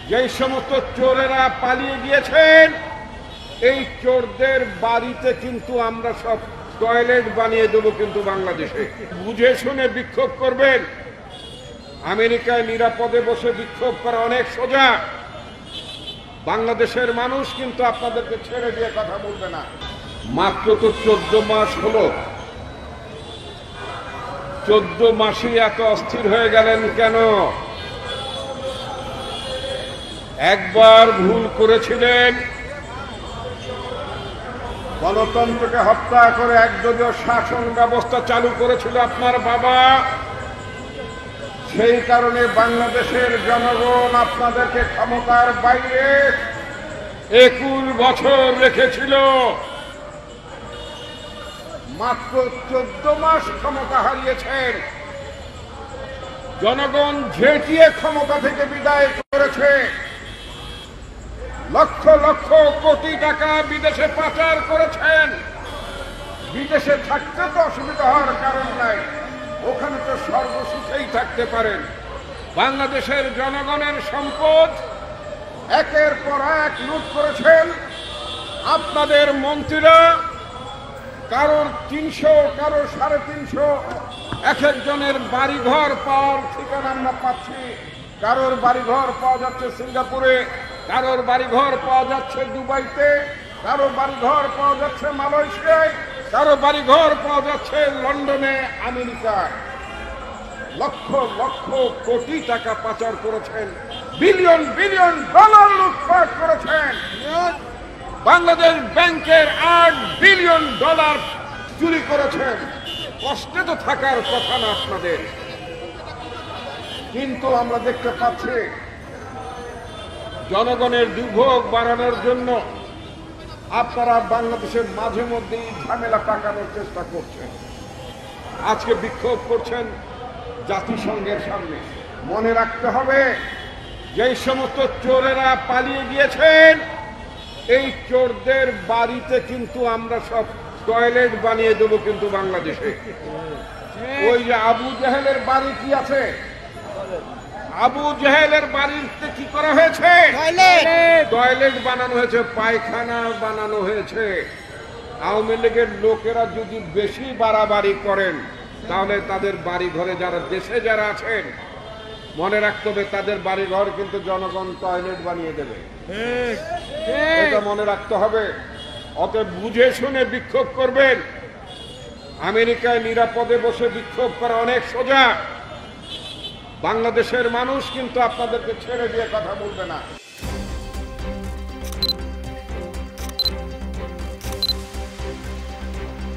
যেই সমস্ত চোরেরা পালিয়ে গিয়েছেন, এই চোরদের বাড়িতে কিন্তু আমরা সব টয়লেট বানিয়ে দেবো কিন্তু বাংলাদেশে। বুঝে শুনে বিক্ষোভ করবেন। আমেরিকায় নিরাপদে বসে বিক্ষোভ করা অনেক সোজা। বাংলাদেশের মানুষ কিন্তু আপনাদেরকে ছেড়ে দিয়ে কথা বলবে না। মাত্র তো 14 মাস হলো। 14 মাসই এত অস্থির হয়ে গেলেন কেন? একবার ভুল করেছিলেন, গণতন্ত্রকে হত্যা করে একদলীয় শাসন ব্যবস্থা চালু করেছিল আপনার বাবা। সেই কারণে বাংলাদেশের জনগণ আপনাদেরকে ক্ষমতার বাইরে 21 বছর রেখেছিল। মাত্র 14 মাস ক্ষমতা হারিয়েছেন। জনগণ ঝেঁটিয়ে ক্ষমতা থেকে বিদায় করেছে। লক্ষ লক্ষ কোটি টাকা বিদেশে পাচার করেছেন। বিদেশে থাকতে তো অসুবিধা হওয়ার কারণ নাই, ওখানে তো সর্বসুখেই থাকতে পারেন। বাংলাদেশের জনগণের সম্পদ একের পর এক লুট করেছেন। আপনাদের মন্ত্রীরা কারোর 300, কারোর 350, এক একজনের বাড়িঘর পাওয়ার ঠিকানা আমরা পাচ্ছি। কারোর বাড়িঘর পাওয়া যাচ্ছে সিঙ্গাপুরে, কারোর বাড়িঘর পাওয়া যাচ্ছে দুবাইতে, কারোর বাড়িঘর পাওয়া যাচ্ছে মালয়েশিয়ায়, কারো বাড়িঘর পাওয়া যাচ্ছে লন্ডনে, আমেরিকায়। লক্ষ লক্ষ কোটি টাকা পাচার করেছেন, বিলিয়ন বিলিয়ন ডলার লুটপাট করেছেন। বাংলাদেশ ব্যাংকের 8 বিলিয়ন ডলার চুরি করেছেন। কষ্টে তো থাকার কথা না আপনাদের, কিন্তু আমরা দেখতে পাচ্ছি জনগণের দুর্ভোগ বাড়ানোর জন্য আপনারা বাংলাদেশের মাঝে মধ্যেই ঝামেলা পাকানোর চেষ্টা করছেন। আজকে বিক্ষোভ করছেন জাতিসংঘের সামনে। মনে রাখতে হবে, যেই সমস্ত চোরেরা পালিয়ে গিয়েছেন, এই চোরদের বাড়িতে কিন্তু আমরা সব টয়লেট বানিয়ে দেবো কিন্তু বাংলাদেশে। ওই যে আবু জাহেলের বাড়ি কি আছে? আবু জাহেলের বাড়িতে কি করা হয়েছে? টয়লেট বানানো হয়েছে, পায়খানা বানানো হয়েছে। আওয়ামী লীগের লোকেরা যদি বেশি বাড়াবাড়ি করেন, তাহলে তাদের বাড়ি ঘরে যারা দেশে যারা আছেন, মনে রাখতে হবে তাদের বাড়ি ঘর কিন্তু জনগণ টয়লেট বানিয়ে দেবে। এটা মনে রাখতে হবে। অতএব বুঝে শুনে বিক্ষোভ করবেন। আমেরিকায় নিরাপদে বসে বিক্ষোভ করা অনেক সোজা। বাংলাদেশের মানুষ কিন্তু আপনাদেরকে ছেড়ে দিয়ে কথা বলবে না।